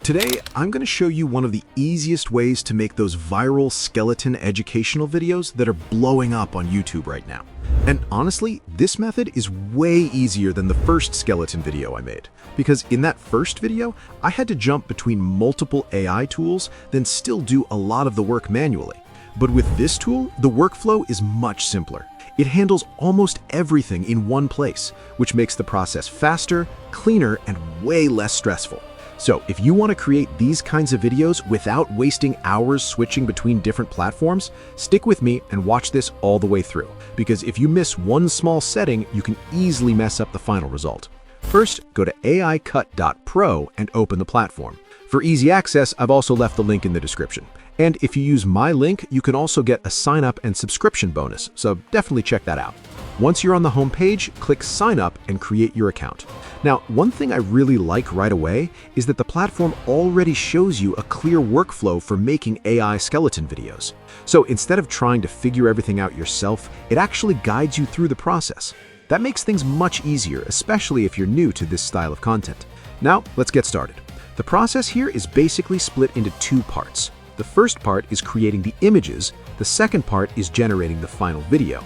Today, I'm going to show you one of the easiest ways to make those viral skeleton educational videos that are blowing up on YouTube right now. And honestly, this method is way easier than the first skeleton video I made, because in that first video, I had to jump between multiple AI tools, then still do a lot of the work manually. But with this tool, the workflow is much simpler. It handles almost everything in one place, which makes the process faster, cleaner, and way less stressful. So if you want to create these kinds of videos without wasting hours switching between different platforms, stick with me and watch this all the way through, because if you miss one small setting, you can easily mess up the final result. First, go to aicut.pro and open the platform. For easy access, I've also left the link in the description. And if you use my link, you can also get a sign up and subscription bonus, so definitely check that out. Once you're on the home page, click sign up and create your account. Now, one thing I really like right away is that the platform already shows you a clear workflow for making AI skeleton videos. So instead of trying to figure everything out yourself, it actually guides you through the process. That makes things much easier, especially if you're new to this style of content. Now, let's get started. The process here is basically split into two parts. The first part is creating the images, the second part is generating the final video.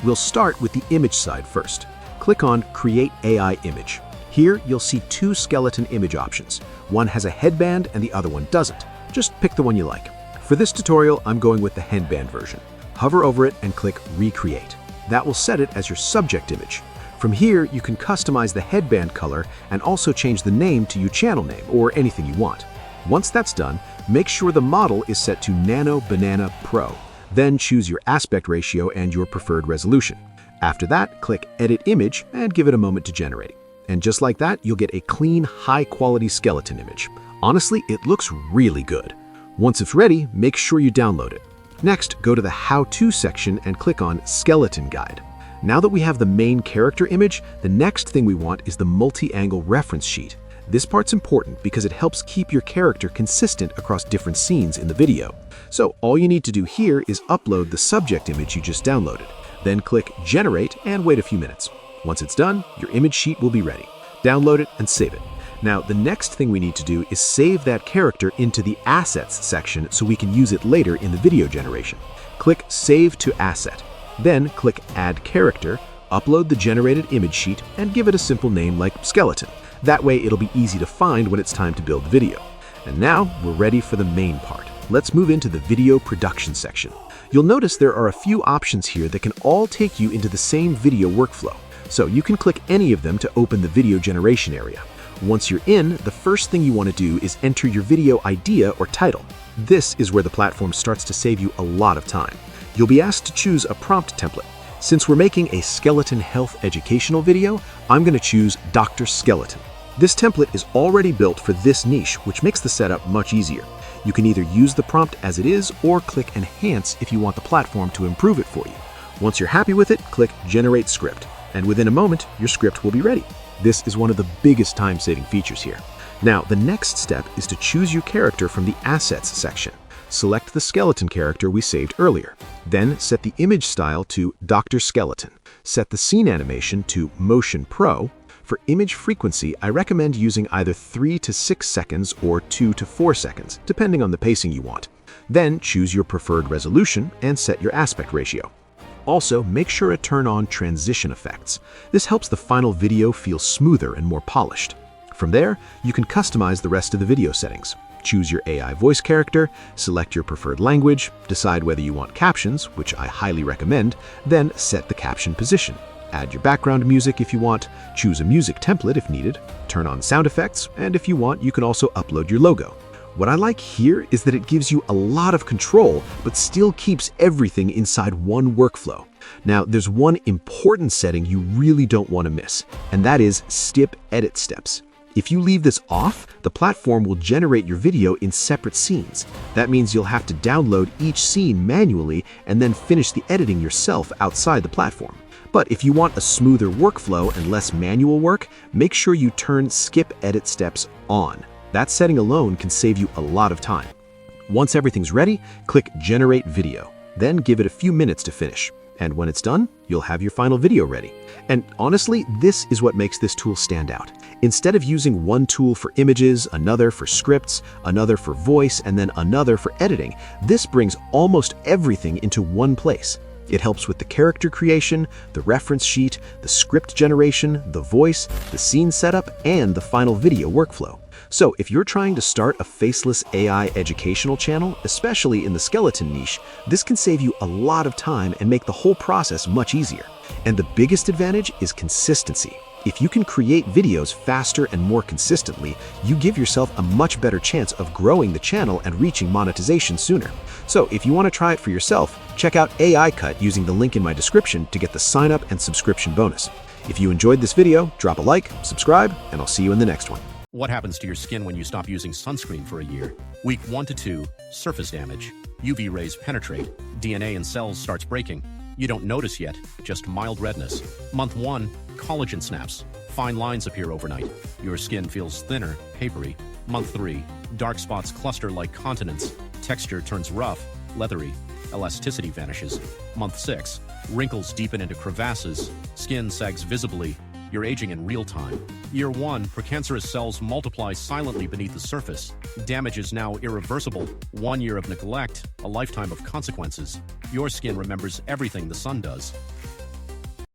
We'll start with the image side first. Click on Create AI Image. Here, you'll see two skeleton image options. One has a headband and the other one doesn't. Just pick the one you like. For this tutorial, I'm going with the headband version. Hover over it and click Recreate. That will set it as your subject image. From here, you can customize the headband color and also change the name to your channel name or anything you want. Once that's done, make sure the model is set to Nano Banana Pro. Then choose your aspect ratio and your preferred resolution. After that, click Edit Image and give it a moment to generate. And just like that, you'll get a clean, high-quality skeleton image. Honestly, it looks really good. Once it's ready, make sure you download it. Next, go to the How-To section and click on Skeleton Guide. Now that we have the main character image, the next thing we want is the multi-angle reference sheet. This part's important because it helps keep your character consistent across different scenes in the video. So all you need to do here is upload the subject image you just downloaded. Then click Generate and wait a few minutes. Once it's done, your image sheet will be ready. Download it and save it. Now, the next thing we need to do is save that character into the Assets section so we can use it later in the video generation. Click Save to Asset. Then click Add Character, upload the generated image sheet, and give it a simple name like Skeleton. That way it'll be easy to find when it's time to build the video. And now we're ready for the main part. Let's move into the video production section. You'll notice there are a few options here that can all take you into the same video workflow. So you can click any of them to open the video generation area. Once you're in, the first thing you want to do is enter your video idea or title. This is where the platform starts to save you a lot of time. You'll be asked to choose a prompt template. Since we're making a skeleton health educational video, I'm going to choose Dr. Skeleton. This template is already built for this niche, which makes the setup much easier. You can either use the prompt as it is or click Enhance if you want the platform to improve it for you. Once you're happy with it, click Generate Script, and within a moment, your script will be ready. This is one of the biggest time-saving features here. Now, the next step is to choose your character from the Assets section. Select the skeleton character we saved earlier. Then set the image style to Dr. Skeleton. Set the scene animation to Motion Pro. For image frequency, I recommend using either 3 to 6 seconds or 2 to 4 seconds, depending on the pacing you want. Then choose your preferred resolution and set your aspect ratio. Also, make sure to turn on transition effects. This helps the final video feel smoother and more polished. From there, you can customize the rest of the video settings. Choose your AI voice character, select your preferred language, decide whether you want captions, which I highly recommend, then set the caption position. Add your background music if you want, choose a music template if needed, turn on sound effects, and if you want, you can also upload your logo. What I like here is that it gives you a lot of control, but still keeps everything inside one workflow. Now, there's one important setting you really don't want to miss, and that is skip edit steps. If you leave this off, the platform will generate your video in separate scenes. That means you'll have to download each scene manually and then finish the editing yourself outside the platform. But if you want a smoother workflow and less manual work, make sure you turn skip edit steps on. That setting alone can save you a lot of time. Once everything's ready, click Generate Video. Then give it a few minutes to finish. And when it's done, you'll have your final video ready. And honestly, this is what makes this tool stand out. Instead of using one tool for images, another for scripts, another for voice, and then another for editing, this brings almost everything into one place. It helps with the character creation, the reference sheet, the script generation, the voice, the scene setup, and the final video workflow. So if you're trying to start a faceless AI educational channel, especially in the skeleton niche, this can save you a lot of time and make the whole process much easier. And the biggest advantage is consistency. If you can create videos faster and more consistently, you give yourself a much better chance of growing the channel and reaching monetization sooner. So if you want to try it for yourself, check out AI Cut using the link in my description to get the sign up and subscription bonus. If you enjoyed this video, drop a like, subscribe, and I'll see you in the next one. What happens to your skin when you stop using sunscreen for a year? Week 1 to 2, surface damage. UV rays penetrate, DNA in cells starts breaking. You don't notice yet, just mild redness. Month 1, collagen snaps. Fine lines appear overnight. Your skin feels thinner, papery. Month 3, dark spots cluster like continents. Texture turns rough, leathery. Elasticity vanishes. Month 6, wrinkles deepen into crevasses. Skin sags visibly. You're aging in real time. Year 1, precancerous cells multiply silently beneath the surface. Damage is now irreversible. 1 year of neglect, a lifetime of consequences. Your skin remembers everything the sun does.